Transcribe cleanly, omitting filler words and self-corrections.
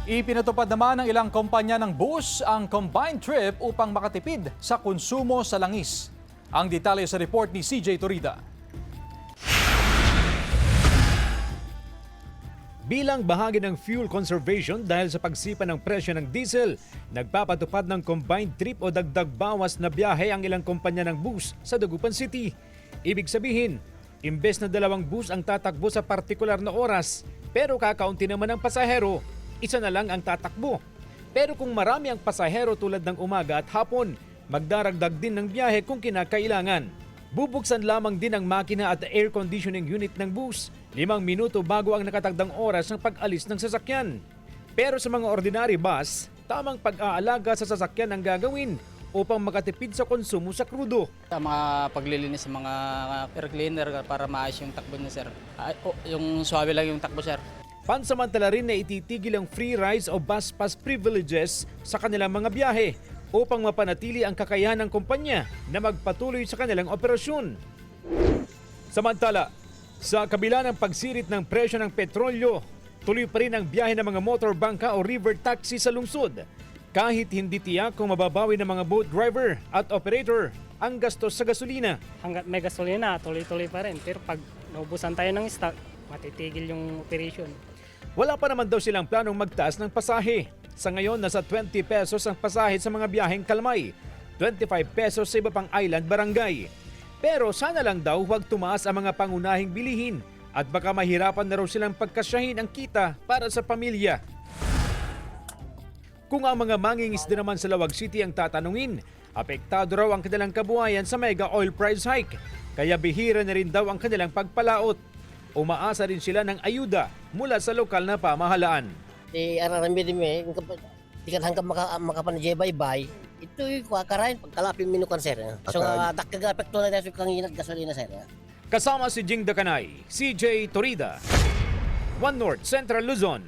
Ipinatupad naman ng ilang kumpanya ng bus ang combined trip upang makatipid sa konsumo sa langis. Ang detalye sa report ni CJ Torida. Bilang bahagi ng fuel conservation dahil sa pagsipa ng presyo ng diesel, nagpapatupad ng combined trip o dagdag bawas na biyahe ang ilang kumpanya ng bus sa Dagupan City. Ibig sabihin, imbes na 2 bus ang tatakbo sa partikular na oras, pero kakaunti naman ang pasahero, isa na lang ang tatakbo. Pero kung marami ang pasahero tulad ng umaga at hapon, magdaragdag din ng biyahe kung kinakailangan. Bubuksan lamang din ang makina at air conditioning unit ng bus 5 minuto bago ang nakatagdang oras ng pag-alis ng sasakyan. Pero sa mga ordinary bus, tamang pag-aalaga sa sasakyan ang gagawin upang makatipid sa konsumo sa krudo. Sa mga paglilinis sa mga air cleaner para maayos yung takbo niya, sir. Yung suwabe lang yung takbo, sir. Pansamantala rin na ititigil ang free rides o bus pass privileges sa kanilang mga biyahe upang mapanatili ang kakayahan ng kumpanya na magpatuloy sa kanilang operasyon. Samantala, sa kabila ng pagsirit ng presyo ng petrolyo, tuloy pa rin ang biyahe ng mga motor bangka o river taxi sa lungsod. Kahit hindi tiyak kung mababawi ng mga boat driver at operator ang gastos sa gasolina. Hanggat may gasolina, tuloy-tuloy pa rin. Pero pag naubusan tayo ng stock, matitigil yung operation. Wala pa naman daw silang planong magtaas ng pasahe. Sa ngayon, nasa 20 pesos ang pasahe sa mga biyaheng Kalmay, 25 pesos sa iba pang island barangay. Pero sana lang daw huwag tumaas ang mga pangunahing bilihin at baka mahirapan na raw silang pagkasyahin ang kita para sa pamilya. Kung ang mga mangingisda naman sa Lawag City ang tatanungin, apektado raw ang kanilang kabuhayan sa mega oil price hike, kaya bihira na rin daw ang kanilang pagpalaot. Umaasa rin sila ng ayuda mula sa lokal na pamahalaan. Ararami din di kan hanggang makapanajebay-bay, ito yung kakarain pagkalapin minukan, sir. So, dakag-apekto na tayo kang inat gasolina, sir. Kasama si Jing Dakanay, CJ Torida, One North Central Luzon.